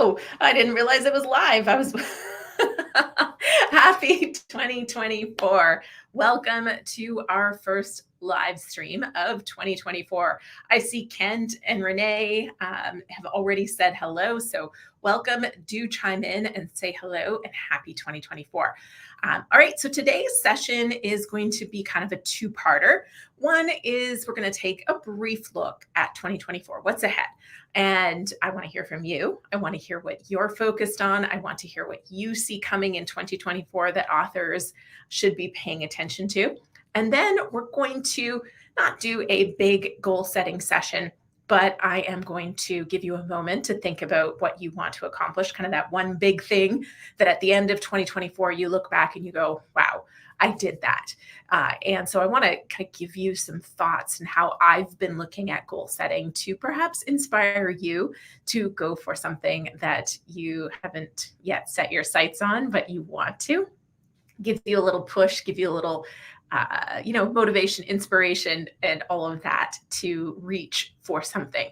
Hello. I didn't realize it was live. I was happy 2024. Welcome to our first live stream of 2024. I see Kent and Renee have already said hello. So welcome. Do chime in and say hello and happy 2024. All right. So today's session is going to be kind of a two-parter. One is we're going to take a brief look at 2024. What's ahead? And I want to hear from you. I want to hear what you're focused on. I want to hear what you see coming in 2024 that authors should be paying attention to. And then we're going to not do a big goal setting session, but I am going to give you a moment to think about what you want to accomplish, kind of that one big thing that at the end of 2024, you look back and you go, wow, I did that. And so I want to kind of give you some thoughts and how I've been looking at goal setting to perhaps inspire you to go for something that you haven't yet set your sights on, but you want to. Give you a little push, give you a little motivation, inspiration, and all of that to reach for something.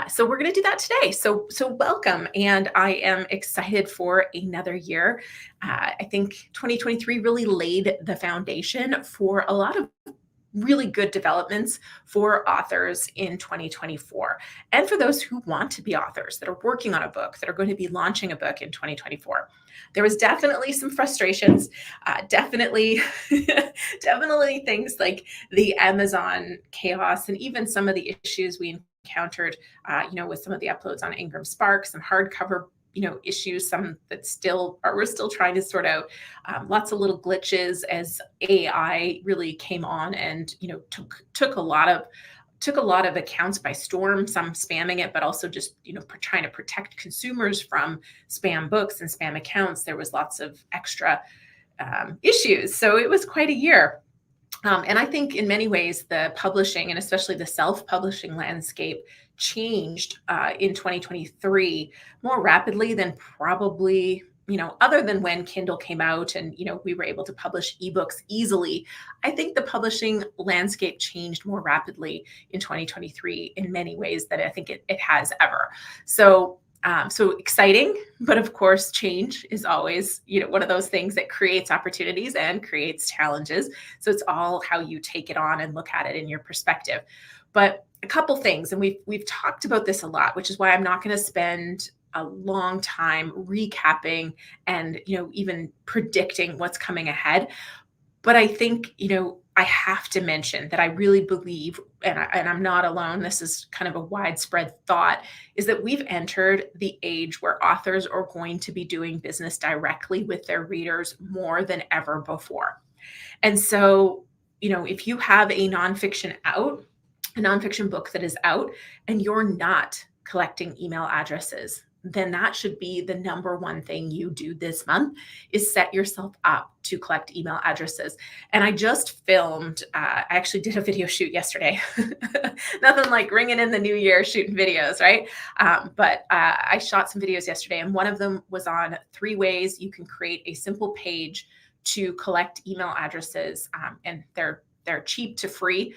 So we're going to do that today. So welcome. And I am excited for another year. I think 2023 really laid the foundation for a lot of really good developments for authors in 2024. And for those who want to be authors that are working on a book, that are going to be launching a book in 2024. There was definitely some frustrations, definitely things like the Amazon chaos and even some of the issues we encountered, with some of the uploads on Ingram Spark, some hardcover issues, some that we're still trying to sort out, lots of little glitches as AI really came on and, took a lot of accounts by storm, some spamming it, but also just, trying to protect consumers from spam books and spam accounts. There was lots of extra issues. So it was quite a year. And I think in many ways, the publishing and especially the self-publishing landscape changed in 2023 more rapidly than probably, other than when Kindle came out and, we were able to publish ebooks easily. I think the publishing landscape changed more rapidly in 2023 in many ways than I think it has ever. So exciting, but of course, change is always, one of those things that creates opportunities and creates challenges. So it's all how you take it on and look at it in your perspective. But a couple things, and we've talked about this a lot, which is why I'm not going to spend a long time recapping and, even predicting what's coming ahead. But I think, I have to mention that I really believe, and I'm not alone, this is kind of a widespread thought, is that we've entered the age where authors are going to be doing business directly with their readers more than ever before. And so, if you have a nonfiction book that is out, and you're not collecting email addresses, then that should be the number one thing you do this month is set yourself up to collect email addresses. And I just filmed, I actually did a video shoot yesterday. Nothing like ringing in the new year, shooting videos, right? But I shot some videos yesterday, and one of them was on 3 ways you can create a simple page to collect email addresses. And they're cheap to free,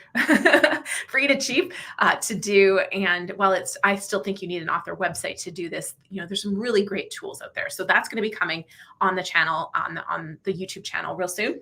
free to cheap to do. And while I still think you need an author website to do this, there's some really great tools out there. So that's going to be coming on the channel, on the YouTube channel real soon.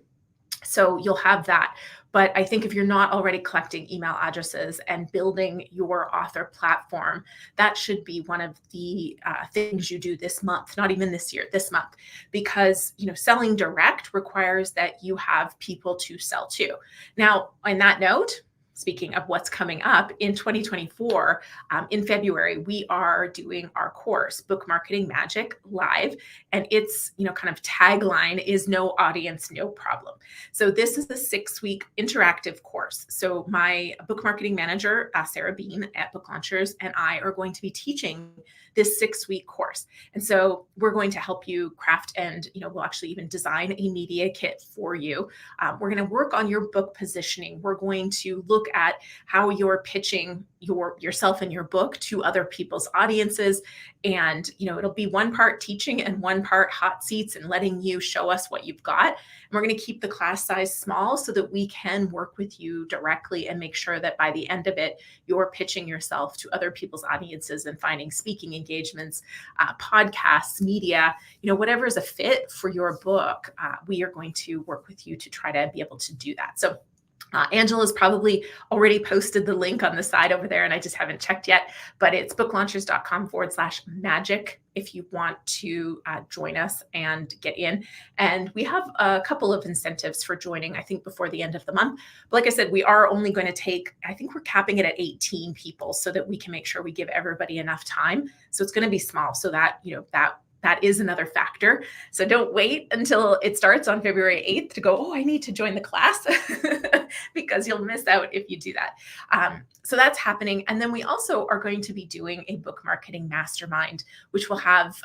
So you'll have that. But I think if you're not already collecting email addresses and building your author platform, that should be one of the things you do this month, not even this year, this month, because, selling direct requires that you have people to sell to. Now, on that note, speaking of what's coming up in 2024, in February, we are doing our course, Book Marketing Magic, live. And its, kind of tagline is no audience, no problem. So this is the 6-week interactive course. So my book marketing manager, Sarah Bean at Book Launchers, and I are going to be teaching this 6-week course. And so we're going to help you craft and, we'll actually even design a media kit for you. We're going to work on your book positioning. We're going to look look at how you're pitching yourself and your book to other people's audiences. And, it'll be one part teaching and one part hot seats and letting you show us what you've got. And we're going to keep the class size small so that we can work with you directly and make sure that by the end of it, you're pitching yourself to other people's audiences and finding speaking engagements, podcasts, media, whatever is a fit for your book. We are going to work with you to try to be able to do that. So Angela's probably already posted the link on the side over there, and I just haven't checked yet, but it's booklaunchers.com/magic if you want to join us and get in. And we have a couple of incentives for joining, I think, before the end of the month. But like I said, we are only going to I think we're capping it at 18 people so that we can make sure we give everybody enough time. So it's going to be small so that, that is another factor. So don't wait until it starts on February 8th to go, I need to join the class because you'll miss out if you do that. So that's happening. And then we also are going to be doing a book marketing mastermind, which will have,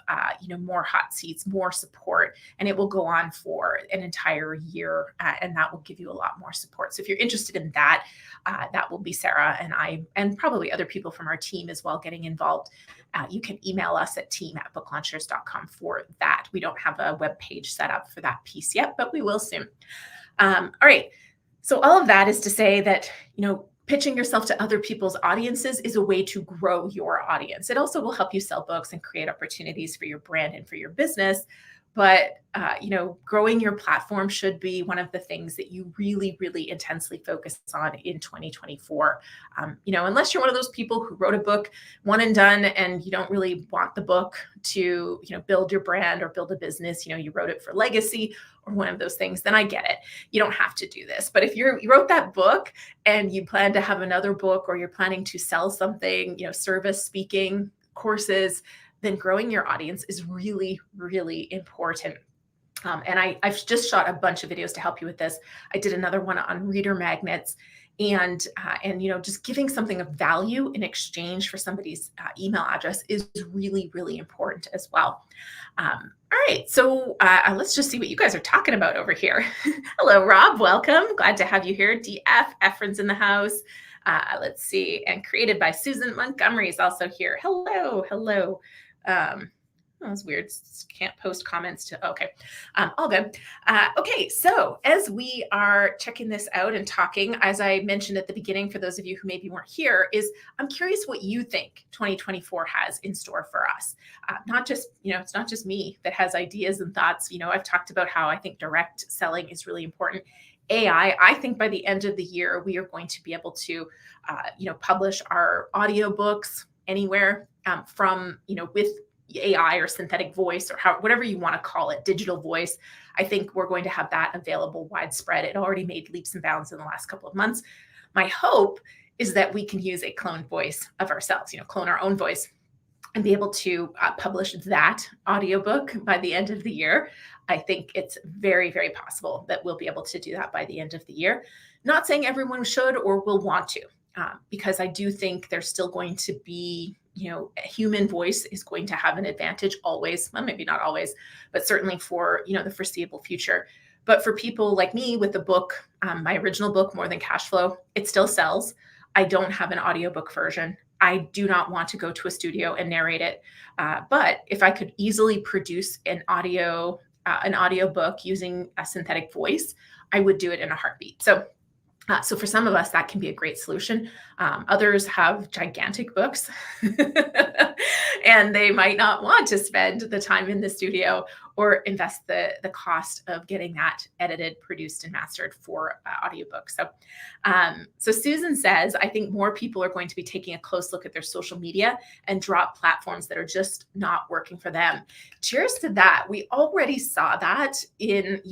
more hot seats, more support, and it will go on for an entire year. And that will give you a lot more support. So if you're interested in that, that will be Sarah and I, and probably other people from our team as well getting involved. You can email us at team@booklaunchers.com for that. We don't have a web page set up for that piece yet, but we will soon. All right. So all of that is to say that, pitching yourself to other people's audiences is a way to grow your audience. It also will help you sell books and create opportunities for your brand and for your business. But, growing your platform should be one of the things that you really, really intensely focus on in 2024. Unless you're one of those people who wrote a book, one and done, and you don't really want the book to, build your brand or build a business, you wrote it for legacy or one of those things, then I get it. You don't have to do this. But if you wrote that book and you plan to have another book, or you're planning to sell something, service, speaking, courses, then growing your audience is really, really important. And I've just shot a bunch of videos to help you with this. I did another one on reader magnets and just giving something of value in exchange for somebody's email address is really, really important as well. All right, so let's just see what you guys are talking about over here. Hello, Rob, welcome. Glad to have you here. DF, Efren's in the house. Let's see, and created by Susan Montgomery is also here. Hello. That was weird. Can't post comments to, okay. All good. Okay. So as we are checking this out and talking, as I mentioned at the beginning, for those of you who maybe weren't here, I'm curious what you think 2024 has in store for us. Not just, it's not just me that has ideas and thoughts. I've talked about how I think direct selling is really important. AI, I think by the end of the year, we are going to be able to, publish our audiobooks anywhere from, with AI or synthetic voice or whatever you want to call it, digital voice. I think we're going to have that available widespread. It already made leaps and bounds in the last couple of months. My hope is that we can use a cloned voice of ourselves, clone our own voice and be able to publish that audiobook by the end of the year. I think it's very, very possible that we'll be able to do that by the end of the year. Not saying everyone should or will want to, because I do think there's still going to be, a human voice is going to have an advantage always. Well, maybe not always, but certainly for, the foreseeable future. But for people like me with the book, my original book, More Than Cash Flow, it still sells. I don't have an audiobook version. I do not want to go to a studio and narrate it. But if I could easily produce an audio book using a synthetic voice, I would do it in a heartbeat. So for some of us, that can be a great solution. Others have gigantic books and they might not want to spend the time in the studio or invest the cost of getting that edited, produced, and mastered for audiobooks. So Susan says, I think more people are going to be taking a close look at their social media and drop platforms that are just not working for them. Cheers to that. We already saw that in,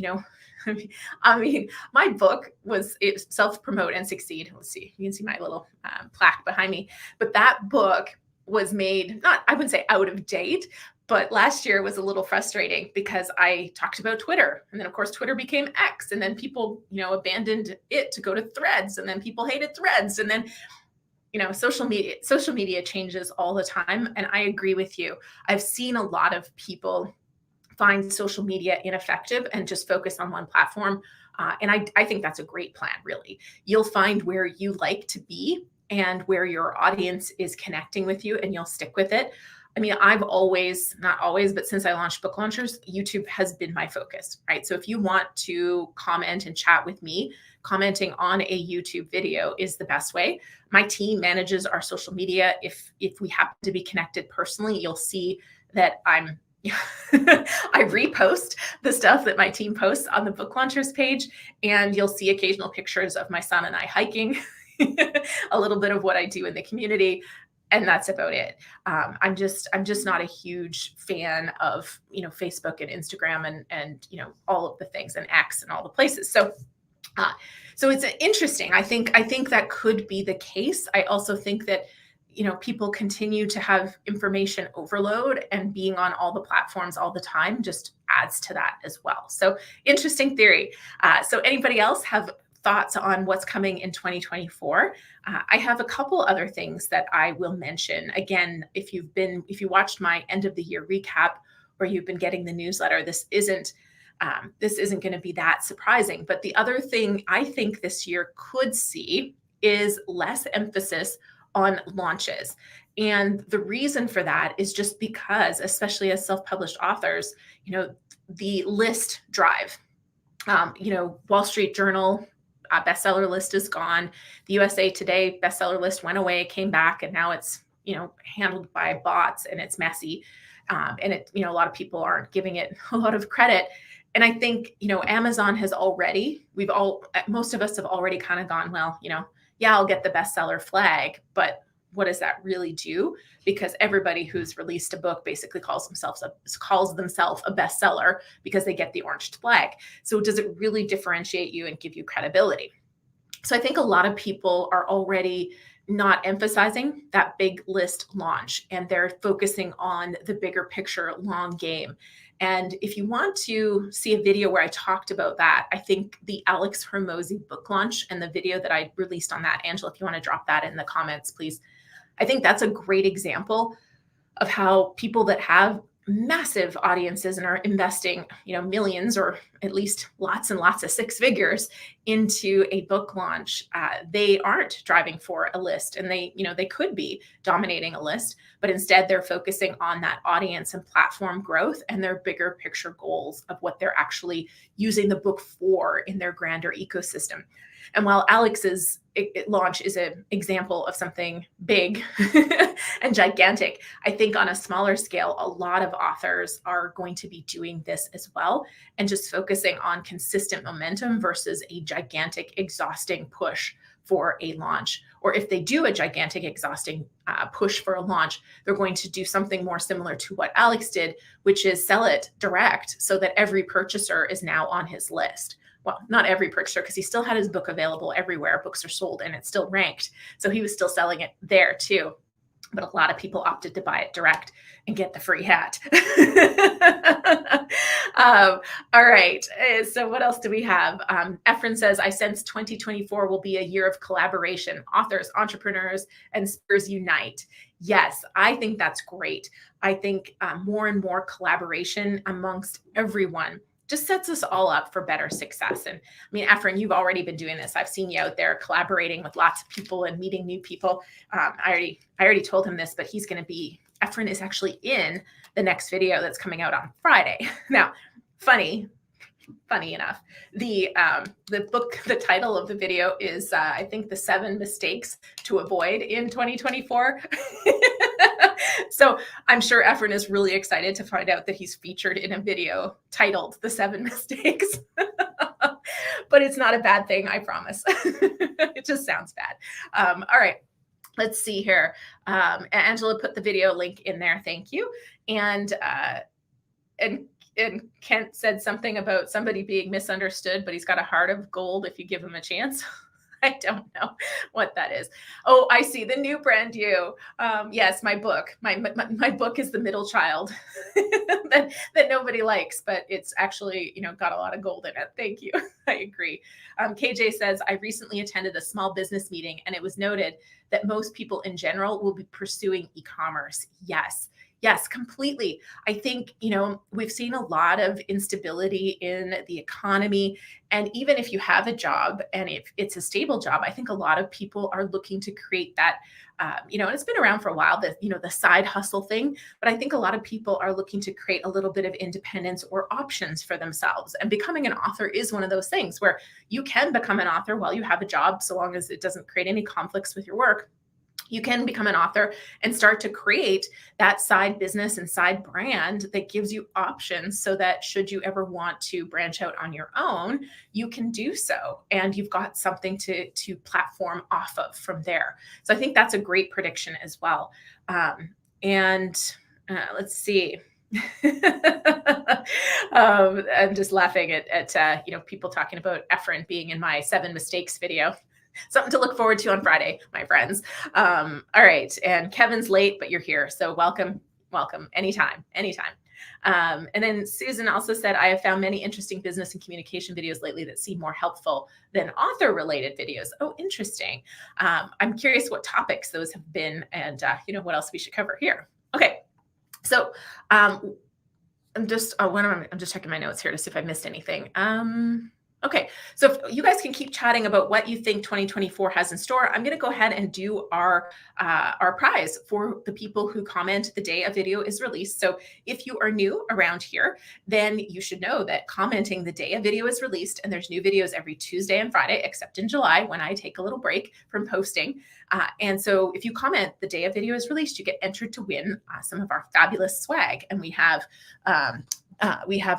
I mean, my book was Self-Promote and Succeed. Let's see, you can see my little plaque behind me, but that book was made, I wouldn't say out of date, but last year was a little frustrating because I talked about Twitter. And then of course, Twitter became X, and then people, abandoned it to go to Threads, and then people hated Threads. And then, social media changes all the time. And I agree with you. I've seen a lot of people find social media ineffective and just focus on one platform. And I think that's a great plan, really. You'll find where you like to be and where your audience is connecting with you, and you'll stick with it. I mean, I've always, not always, but since I launched Book Launchers, YouTube has been my focus, right? So if you want to comment and chat with me, commenting on a YouTube video is the best way. My team manages our social media. If we happen to be connected personally, you'll see that I'm I repost the stuff that my team posts on the Book Launchers page, and you'll see occasional pictures of my son and I hiking, a little bit of what I do in the community, and that's about it. I'm just not a huge fan of Facebook and Instagram and all of the things, and X and all the places. So it's interesting. I think that could be the case. I also think that people continue to have information overload, and being on all the platforms all the time just adds to that as well. So interesting theory. So anybody else have thoughts on what's coming in 2024? I have a couple other things that I will mention. Again, if you watched my end of the year recap, or you've been getting the newsletter, this isn't going to be that surprising. But the other thing I think this year could see is less emphasis on launches. And the reason for that is just because, especially as self-published authors, the list drive. Wall Street Journal bestseller list is gone. The USA Today bestseller list went away, came back, and now it's handled by bots, and it's messy. And a lot of people aren't giving it a lot of credit. And I think Amazon has already, most of us have already kind of gone, well, yeah, I'll get the bestseller flag, but what does that really do? Because everybody who's released a book basically calls themselves a bestseller because they get the orange flag. So does it really differentiate you and give you credibility? So I think a lot of people are already not emphasizing that big list launch, and they're focusing on the bigger picture, long game. And if you want to see a video where I talked about that, I think the Alex Hormozi book launch and the video that I released on that, Angela, if you want to drop that in the comments, please. I think that's a great example of how people that have massive audiences and are investing, millions, or at least lots and lots of six figures into a book launch, they aren't driving for a list, and they could be dominating a list, but instead they're focusing on that audience and platform growth and their bigger picture goals of what they're actually using the book for in their grander ecosystem. And while Alex's launch is an example of something big and gigantic, I think on a smaller scale, a lot of authors are going to be doing this as well, and just focusing on consistent momentum versus a gigantic, exhausting push for a launch. Or if they do a gigantic, exhausting push for a launch, they're going to do something more similar to what Alex did, which is sell it direct so that every purchaser is now on his list. Well, not every purchaser, because he still had his book available everywhere. Books are sold and it's still ranked. So he was still selling it there too. But a lot of people opted to buy it direct and get the free hat. All right. So what else do we have? Efren says, I sense 2024 will be a year of collaboration. Authors, entrepreneurs, and speakers unite. Yes, I think that's great. I think more and more collaboration amongst everyone just sets us all up for better success. And I mean, Efren, you've already been doing this. I've seen you out there collaborating with lots of people and meeting new people. I already told him this, but Efren is actually in the next video that's coming out on Friday. Now, funny enough, the title of the video is, I think, the 7 mistakes to avoid in 2024. So I'm sure Efren is really excited to find out that he's featured in a video titled The 7 Mistakes. But it's not a bad thing, I promise. It just sounds bad. All right. Let's see here. Angela put the video link in there. Thank you. And Kent said something about somebody being misunderstood, but he's got a heart of gold if you give him a chance. I don't know what that is. Oh, I see. The new brand you. Yes, my book. My book is the middle child that nobody likes, but it's actually, got a lot of gold in it. Thank you. I agree. KJ says, I recently attended a small business meeting, and it was noted that most people in general will be pursuing e-commerce. Yes. Yes, completely. I think, we've seen a lot of instability in the economy. And even if you have a job and if it's a stable job, I think a lot of people are looking to create that, and it's been around for a while, the side hustle thing. But I think a lot of people are looking to create a little bit of independence or options for themselves. And becoming an author is one of those things where you can become an author while you have a job, so long as it doesn't create any conflicts with your work. You can become an author and start to create that side business and side brand that gives you options, so that should you ever want to branch out on your own, you can do so. And you've got something to platform off of from there. So I think that's a great prediction as well. And let's see. I'm just laughing at people talking about Efren being in my 7 mistakes video. Something to look forward to on Friday, my friends. All right. And Kevin's late, but you're here. So welcome, welcome. Anytime, anytime. And then Susan also said, I have found many interesting business and communication videos lately that seem more helpful than author related videos. Oh, interesting. I'm curious what topics those have been, and what else we should cover here. Okay. So I'm just checking my notes here to see if I missed anything. Okay, so if you guys can keep chatting about what you think 2024 has in store, I'm going to go ahead and do our prize for the people who comment the day a video is released. So if you are new around here, then you should know that commenting the day a video is released, and there's new videos every Tuesday and Friday, except in July when I take a little break from posting. And so if you comment the day a video is released, you get entered to win some of our fabulous swag. And we have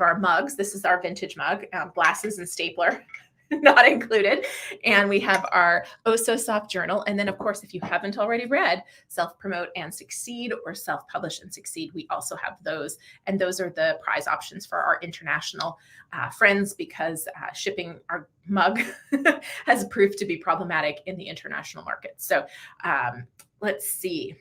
our mugs. This is our vintage mug, glasses and stapler not included. And we have our Oh So Soft journal. And then, of course, if you haven't already read Self Promote and Succeed or Self Publish and Succeed, we also have those. And those are the prize options for our international friends, because shipping our mug has proved to be problematic in the international market. So let's see.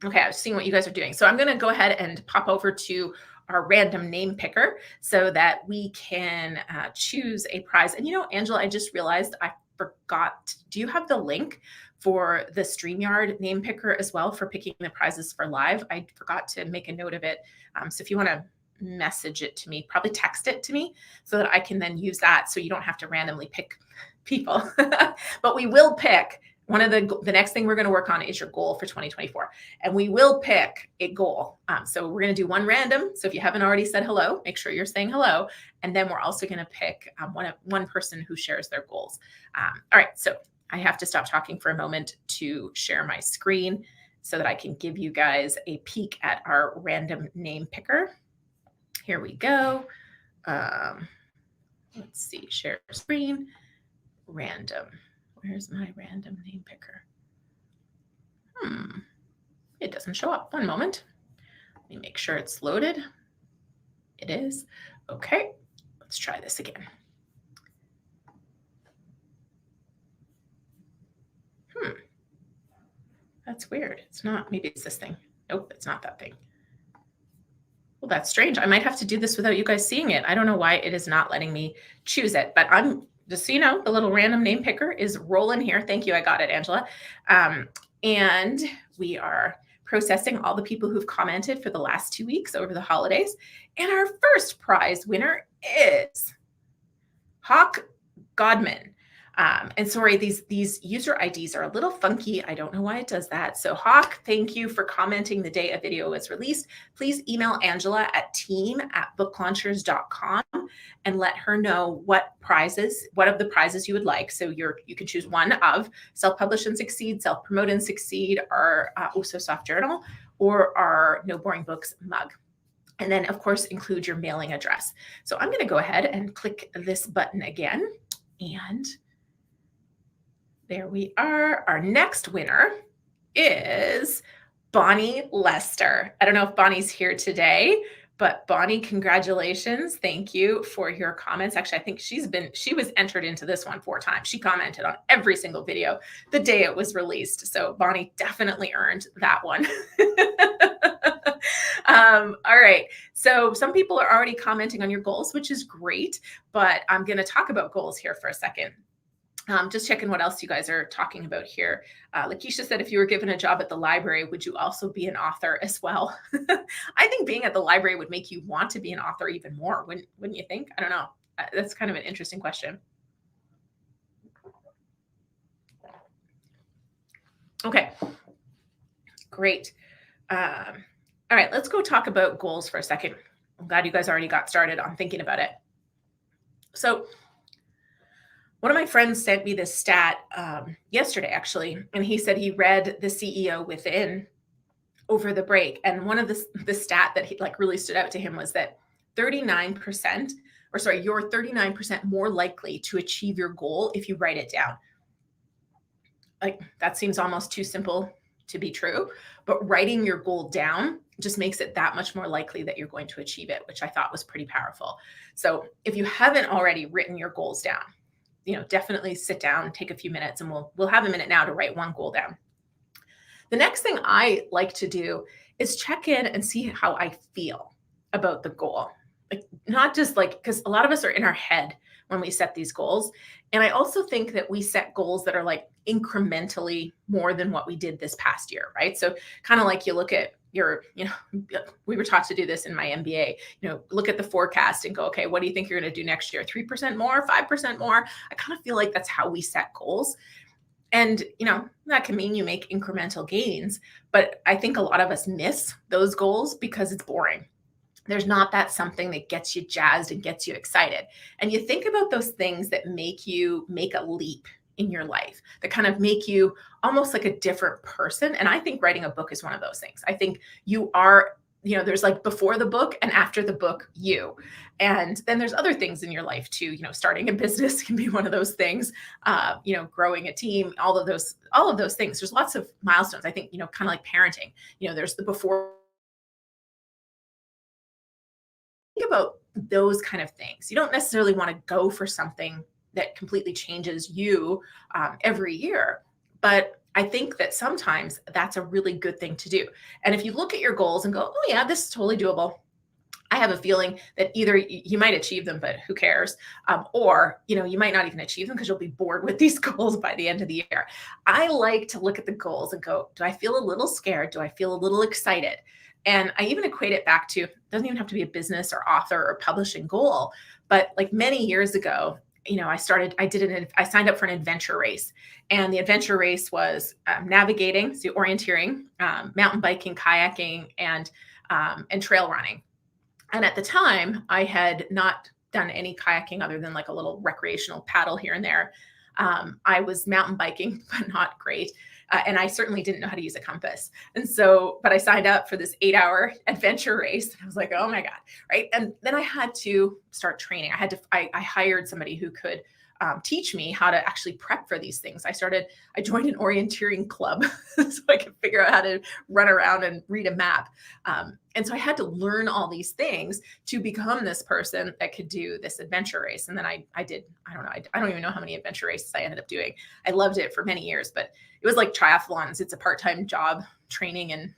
Okay, I was seeing what you guys are doing. So I'm going to go ahead and pop over to our random name picker so that we can choose a prize. And Angela, I just realized I forgot. Do you have the link for the StreamYard name picker as well for picking the prizes for live? I forgot to make a note of it. So if you want to message it to me, probably text it to me so that I can then use that, so you don't have to randomly pick people. But we will pick one of the next thing we're going to work on is your goal for 2024. And we will pick a goal. So we're going to do one random. So if you haven't already said hello, make sure you're saying hello. And then we're also going to pick one person who shares their goals. All right. So I have to stop talking for a moment to share my screen so that I can give you guys a peek at our random name picker. Here we go. Let's see, share screen, random. Where's my random name picker? It doesn't show up. One moment. Let me make sure it's loaded. It is. Okay, let's try this again. That's weird. It's not. Maybe it's this thing. Nope, it's not that thing. Well, that's strange. I might have to do this without you guys seeing it. I don't know why it is not letting me choose it, but I'm just so you know, the little random name picker is rolling here. Thank you. I got it, Angela. And we are processing all the people who've commented for the last 2 weeks over the holidays. And our first prize winner is Hawk Godman. And sorry, these user IDs are a little funky. I don't know why it does that. So Hawk, thank you for commenting the day a video was released. Please email Angela at team@booklaunchers.com and let her know what of the prizes you would like. So you can choose one of Self-Publish and Succeed, Self-Promote and Succeed, our Oh So Soft journal, or our No Boring Books mug. And then, of course, include your mailing address. So I'm going to go ahead and click this button again. And there we are. Our next winner is Bonnie Lester. I don't know if Bonnie's here today, but Bonnie, congratulations. Thank you for your comments. Actually, I think she was entered into this one 4 times. She commented on every single video the day it was released. So Bonnie definitely earned that one. All right. So some people are already commenting on your goals, which is great, but I'm going to talk about goals here for a second. Just checking what else you guys are talking about here. Lakeisha said, if you were given a job at the library, would you also be an author as well? I think being at the library would make you want to be an author even more, wouldn't you think? I don't know. That's kind of an interesting question. Okay, great. All right, let's go talk about goals for a second. I'm glad you guys already got started on thinking about it. So, one of my friends sent me this stat yesterday, actually, and he said he read The CEO Within over the break, and one of the stat that he like really stood out to him was that 39%, or sorry, you're 39% more likely to achieve your goal if you write it down. Like that seems almost too simple to be true, but writing your goal down just makes it that much more likely that you're going to achieve it, which I thought was pretty powerful. So if you haven't already written your goals down, definitely sit down, take a few minutes, and we'll have a minute now to write one goal down. The next thing I like to do is check in and see how I feel about the goal. Like not just like because a lot of us are in our head when we set these goals. And I also think that we set goals that are like incrementally more than what we did this past year, right? So kind of like you look at we were taught to do this in my MBA, look at the forecast and go, okay, what do you think you're going to do next year? 3% more, 5% more? I kind of feel like that's how we set goals. And, that can mean you make incremental gains, but I think a lot of us miss those goals because it's boring. There's not that something that gets you jazzed and gets you excited. And you think about those things that make you make a leap in your life, that kind of make you almost like a different person. And I think writing a book is one of those things. I think you are, there's like before the book and after the book, you. And then there's other things in your life too. Starting a business can be one of those things. Growing a team, all of those things. There's lots of milestones. I think, kind of like parenting. There's the before. Think about those kind of things. You don't necessarily want to go for something that completely changes you every year, but I think that sometimes that's a really good thing to do. And if you look at your goals and go, oh yeah, this is totally doable, I have a feeling that either you might achieve them, but who cares? Or, you might not even achieve them because you'll be bored with these goals by the end of the year. I like to look at the goals and go, do I feel a little scared? Do I feel a little excited? And I even equate it back to, it doesn't even have to be a business or author or publishing goal, but like many years ago, I signed up for an adventure race, and the adventure race was navigating, so orienteering, mountain biking, kayaking, and trail running. And at the time, I had not done any kayaking other than like a little recreational paddle here and there. I was mountain biking, but not great. And I certainly didn't know how to use a compass. And so, but I signed up for this 8-hour adventure race. And I was like, oh my God. Right. And then I had to start training. I hired somebody who could teach me how to actually prep for these things. I joined an orienteering club so I could figure out how to run around and read a map. And so I had to learn all these things to become this person that could do this adventure race. And then I did, I don't know, I don't even know how many adventure races I ended up doing. I loved it for many years, but it was like triathlons. It's a part-time job, training and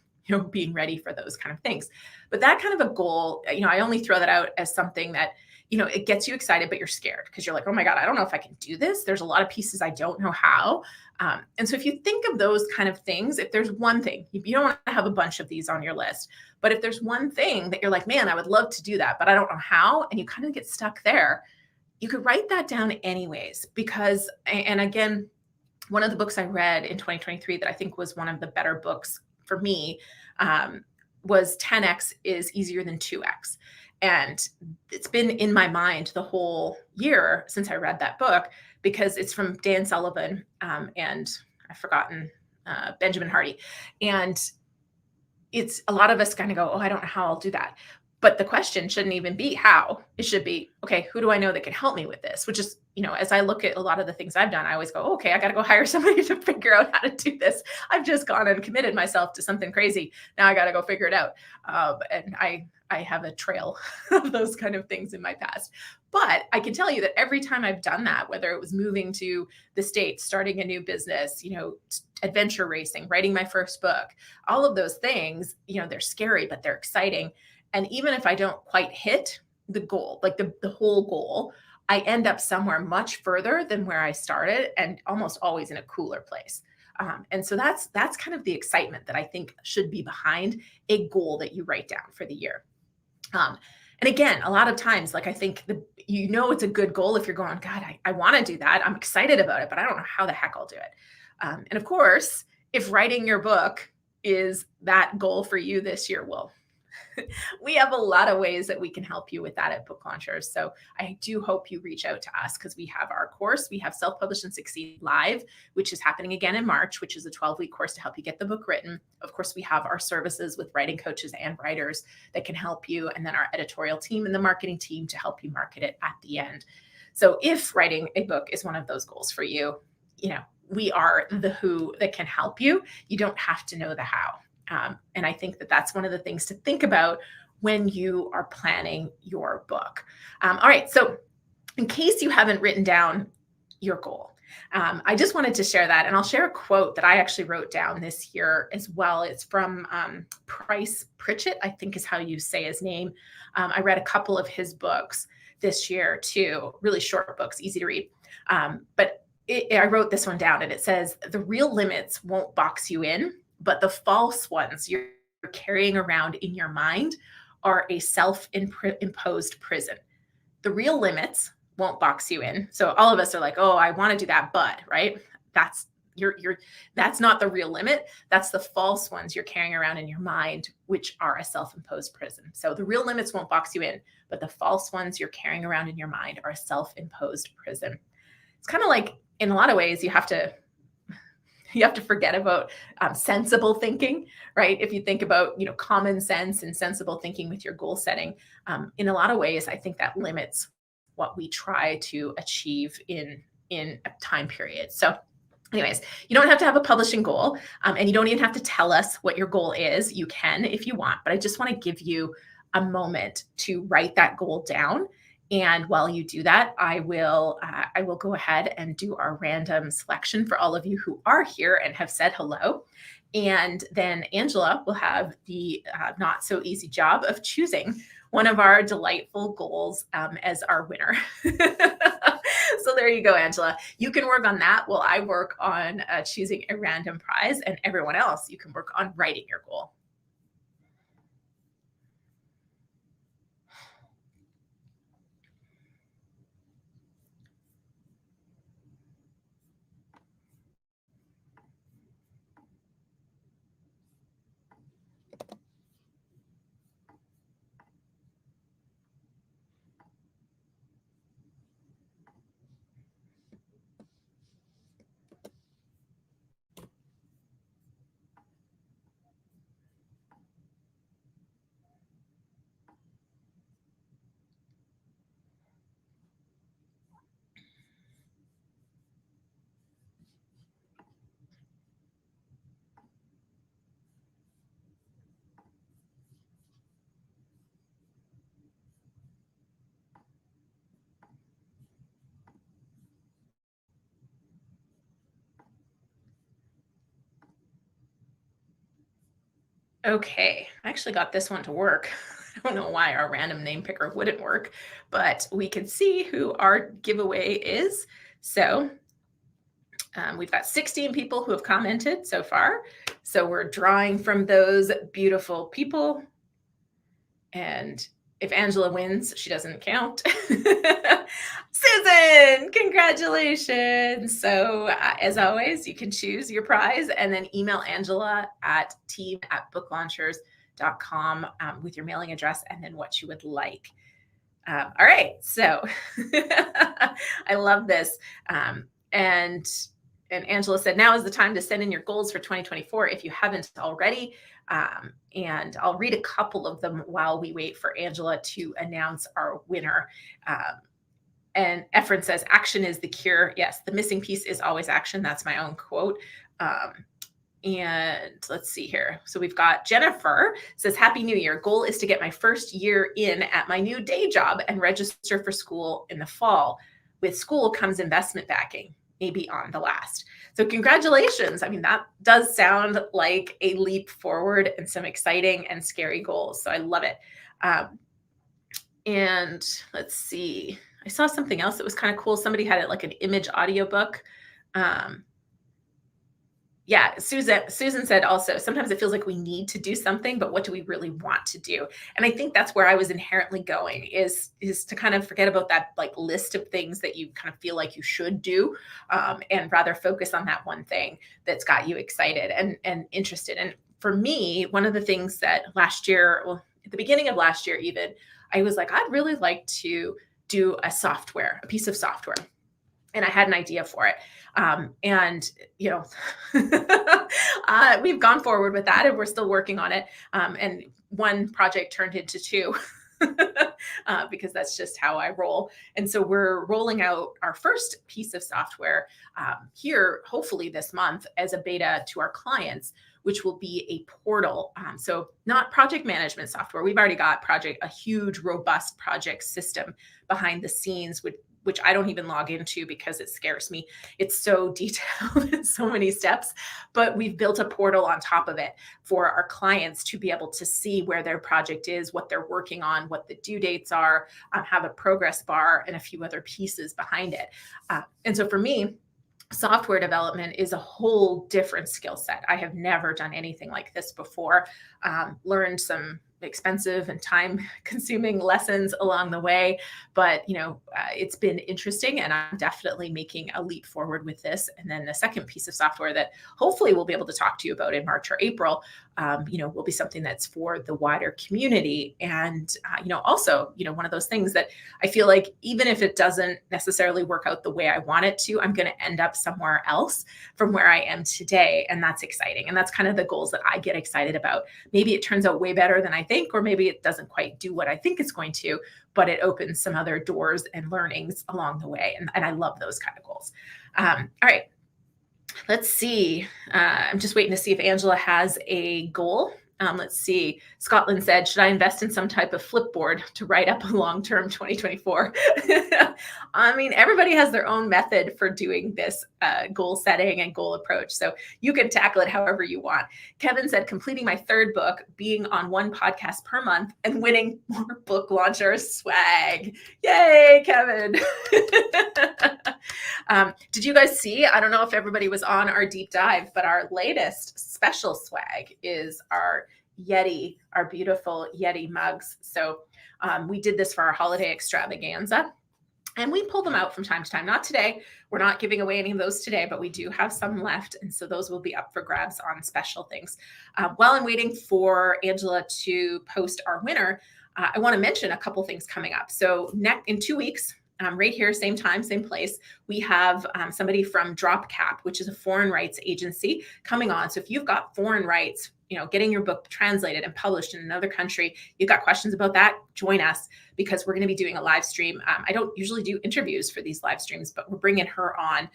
being ready for those kind of things. But that kind of a goal, I only throw that out as something that it gets you excited, but you're scared because you're like, oh my God, I don't know if I can do this. There's a lot of pieces I don't know how. And so if you think of those kind of things, if there's one thing, you don't want to have a bunch of these on your list, but if there's one thing that you're like, man, I would love to do that, but I don't know how, and you kind of get stuck there, you could write that down anyways, because, and again, one of the books I read in 2023 that I think was one of the better books for me was 10X is easier than 2X. And it's been in my mind the whole year since I read that book, because it's from Dan Sullivan and I've forgotten Benjamin Hardy. And it's a lot of us kind of go, oh, I don't know how I'll do that. But the question shouldn't even be how. It should be, okay, who do I know that can help me with this? Which is, as I look at a lot of the things I've done, I always go, okay, I got to go hire somebody to figure out how to do this. I've just gone and committed myself to something crazy. Now I got to go figure it out. And I have a trail of those kind of things in my past. But I can tell you that every time I've done that, whether it was moving to the States, starting a new business, adventure racing, writing my first book, all of those things, they're scary, but they're exciting. And even if I don't quite hit the goal, like the whole goal, I end up somewhere much further than where I started, and almost always in a cooler place. And so that's kind of the excitement that I think should be behind a goal that you write down for the year. Um, and again, a lot of times, like I think it's a good goal if you're going, God, I want to do that. I'm excited about it, but I don't know how the heck I'll do it. And of course, if writing your book is that goal for you this year, well, we have a lot of ways that we can help you with that at Book Launchers. So I do hope you reach out to us because we have our course. We have Self Publish and Succeed Live, which is happening again in March, which is a 12-week course to help you get the book written. Of course, we have our services with writing coaches and writers that can help you, and then our editorial team and the marketing team to help you market it at the end. So if writing a book is one of those goals for you, we are the who that can help you. You don't have to know the how. And I think that that's one of the things to think about when you are planning your book. All right. So in case you haven't written down your goal, I just wanted to share that. And I'll share a quote that I actually wrote down this year as well. It's from Price Pritchett, I think is how you say his name. I read a couple of his books this year too, really short books, easy to read. But I wrote this one down and it says, the real limits won't box you in, but the false ones you're carrying around in your mind are a self-imposed prison. The real limits won't box you in. So all of us are like, oh, I want to do that, but right? That's not the real limit. That's the false ones you're carrying around in your mind, which are a self-imposed prison. So the real limits won't box you in, but the false ones you're carrying around in your mind are a self-imposed prison. It's kind of like, in a lot of ways, you have to forget about sensible thinking, right? If you think about, common sense and sensible thinking with your goal setting, in a lot of ways, I think that limits what we try to achieve in a time period. So anyways, you don't have to have a publishing goal, and you don't even have to tell us what your goal is. You can if you want, but I just want to give you a moment to write that goal down. And while you do that, I will go ahead and do our random selection for all of you who are here and have said hello. And then Angela will have the not so easy job of choosing one of our delightful goals as our winner. So there you go, Angela. You can work on that while I work on choosing a random prize, and everyone else, you can work on writing your goal. Okay, I actually got this one to work. I don't know why our random name picker wouldn't work, but we can see who our giveaway is. So we've got 16 people who have commented so far. So we're drawing from those beautiful people. And if Angela wins, she doesn't count. Susan, congratulations. So as always, you can choose your prize and then email Angela at team@booklaunchers.com with your mailing address and then what you would like. All right. So I love this. And Angela said, now is the time to send in your goals for 2024 if you haven't already. And I'll read a couple of them while we wait for Angela to announce our winner. And Efren says, action is the cure. Yes, the missing piece is always action. That's my own quote. And let's see here. So we've got Jennifer says, Happy New Year. Goal is to get my first year in at my new day job and register for school in the fall. With school comes investment backing, maybe on the last. So congratulations. I mean, that does sound like a leap forward and some exciting and scary goals. So I love it. And let's see. I saw something else that was kind of cool. Somebody had it like an image audiobook. Um, yeah, Susan said also, sometimes it feels like we need to do something, but what do we really want to do? And I think that's where I was inherently going is to kind of forget about that like list of things that you kind of feel like you should do, and rather focus on that one thing that's got you excited and interested. And for me, one of the things that last year, well, at the beginning of last year, even, I was like, I'd really like to do a piece of software, and I had an idea for it. And you know, we've gone forward with that, and we're still working on it. And one project turned into two. Because that's just how I roll. And so we're rolling out our first piece of software here, hopefully this month, as a beta to our clients, which will be a portal. So not project management software. We've already got a huge, robust project system behind the scenes, which I don't even log into because it scares me. It's so detailed in so many steps, but we've built a portal on top of it for our clients to be able to see where their project is, what they're working on, what the due dates are, have a progress bar, and a few other pieces behind it. And so for me, software development is a whole different skill set. I have never done anything like this before. Learned some expensive and time consuming lessons along the way, but it's been interesting, and I'm definitely making a leap forward with this. And then the second piece of software that hopefully we'll be able to talk to you about in March or April, will be something that's for the wider community. And also one of those things that I feel like even if it doesn't necessarily work out the way I want it to, I'm going to end up somewhere else from where I am today, and that's exciting. And that's kind of the goals that I get excited about. Maybe it turns out way better than I think, or maybe it doesn't quite do what I think it's going to, but it opens some other doors and learnings along the way. And I love those kind of goals. All right, let's see. I'm just waiting to see if Angela has a goal. Let's see. Scotland said, should I invest in some type of flipboard to write up a long-term 2024? I mean, everybody has their own method for doing this goal setting and goal approach. So you can tackle it however you want. Kevin said, completing my third book, being on one podcast per month, and winning more book launcher swag. Yay, Kevin. Did you guys see? I don't know if everybody was on our deep dive, but our latest special swag is our Yeti, our beautiful Yeti mugs. So we did this for our holiday extravaganza, and we pull them out from time to time. Not today. We're not giving away any of those today, but we do have some left. And so those will be up for grabs on special things. While I'm waiting for Angela to post our winner, I want to mention a couple things coming up. So in 2 weeks, right here, same time, same place, we have somebody from DropCap, which is a foreign rights agency, coming on. So if you've got foreign rights, getting your book translated and published in another country, you've got questions about that, join us, because we're going to be doing a live stream. I don't usually do interviews for these live streams, but we're bringing her on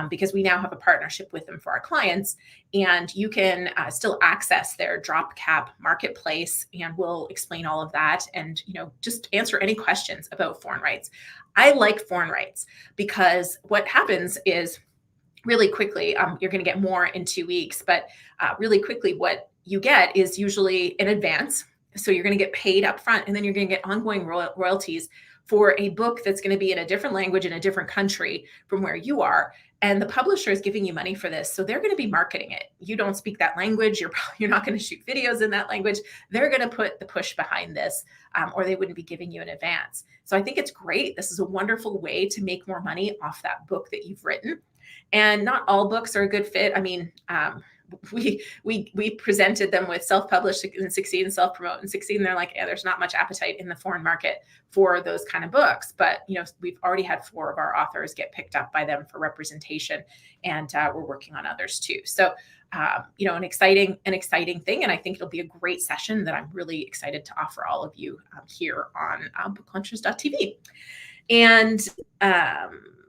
because we now have a partnership with them for our clients, and you can still access their DropCap marketplace, and we'll explain all of that and, just answer any questions about foreign rights. I like foreign rights because what happens is really quickly, you're going to get more in 2 weeks, but really quickly, what you get is usually in advance. So you're going to get paid up front, and then you're going to get ongoing royalties for a book that's going to be in a different language in a different country from where you are. And the publisher is giving you money for this. So they're going to be marketing it. You don't speak that language. You're not going to shoot videos in that language. They're going to put the push behind this, or they wouldn't be giving you in advance. So I think it's great. This is a wonderful way to make more money off that book that you've written. And not all books are a good fit. I mean, we presented them with self-publish and succeed and self-promote and succeed. And they're like, there's not much appetite in the foreign market for those kind of books. But, we've already had 4 of our authors get picked up by them for representation, and we're working on others too. So, an exciting thing. And I think it'll be a great session that I'm really excited to offer all of you here on booklaunchers.tv. And,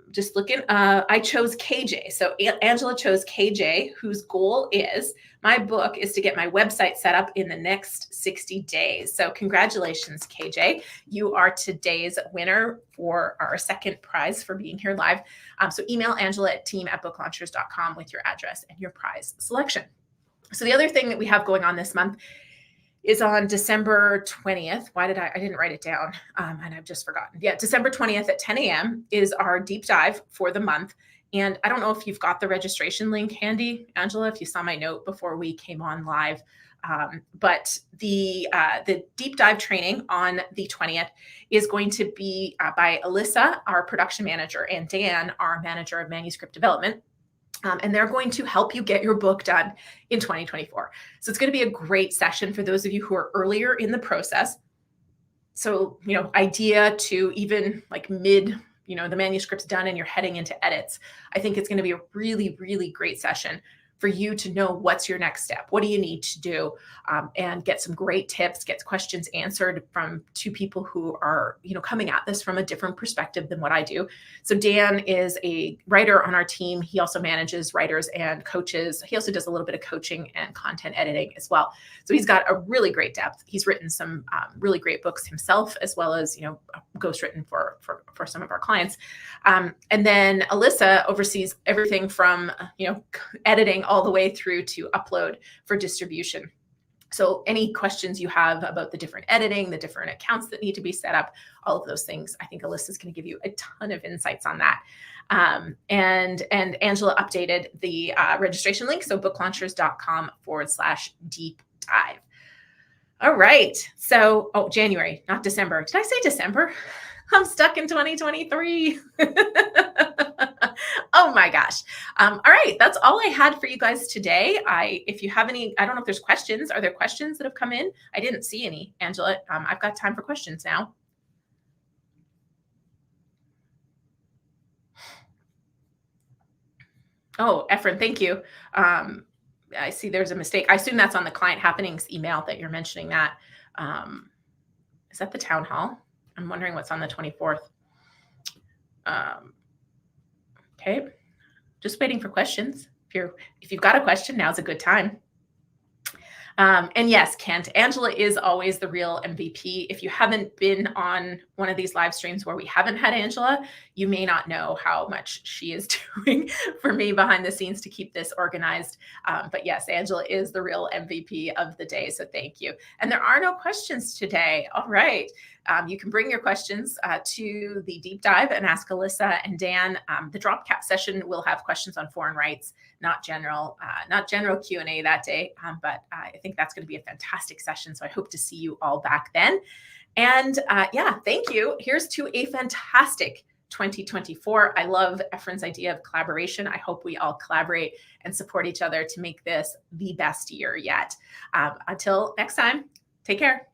just looking, I chose KJ. So Angela chose KJ, whose goal is my book is to get my website set up in the next 60 days. So congratulations, KJ. You are today's winner for our second prize for being here live. So email Angela at team@booklaunchers.com with your address and your prize selection. So the other thing that we have going on this month is on December 20th. I didn't write it down, and I've just forgotten. Yeah, December 20th at 10 a.m. is our deep dive for the month. And I don't know if you've got the registration link handy, Angela, if you saw my note before we came on live. But the deep dive training on the 20th is going to be by Alyssa, our production manager, and Dan, our manager of manuscript development. And they're going to help you get your book done in 2024. So it's going to be a great session for those of you who are earlier in the process. So, idea to even like mid, the manuscript's done and you're heading into edits. I think it's going to be a really, really great session for you to know what's your next step. What do you need to do? And get some great tips, get questions answered from two people who are, coming at this from a different perspective than what I do. So Dan is a writer on our team. He also manages writers and coaches. He also does a little bit of coaching and content editing as well. So he's got a really great depth. He's written some really great books himself, as well as, ghostwritten for some of our clients. And then Alyssa oversees everything from, editing all the way through to upload for distribution. So any questions you have about the different editing, the different accounts that need to be set up, all of those things, I think Alyssa is going to give you a ton of insights on that. And Angela updated the registration link, so booklaunchers.com/deep dive. All right. So, January, not December. Did I say December? I'm stuck in 2023. Oh my gosh. All right. That's all I had for you guys today. If you have any, I don't know if there's questions. Are there questions that have come in? I didn't see any, Angela. I've got time for questions now. Oh, Efren, thank you. I see there's a mistake. I assume that's on the client happenings email that you're mentioning that. Is that the town hall? I'm wondering what's on the 24th. Okay, just waiting for questions. If you've got a question, now's a good time. And yes, Kent, Angela is always the real MVP. If you haven't been on one of these live streams where we haven't had Angela, you may not know how much she is doing for me behind the scenes to keep this organized. But yes, Angela is the real MVP of the day. So thank you. And there are no questions today. All right. You can bring your questions to the deep dive and ask Alyssa and Dan. The drop cap session will have questions on foreign rights, not general Q&A that day. But I think that's going to be a fantastic session. So I hope to see you all back then. And thank you. Here's to a fantastic 2024. I love Efren's idea of collaboration. I hope we all collaborate and support each other to make this the best year yet. Until next time, take care.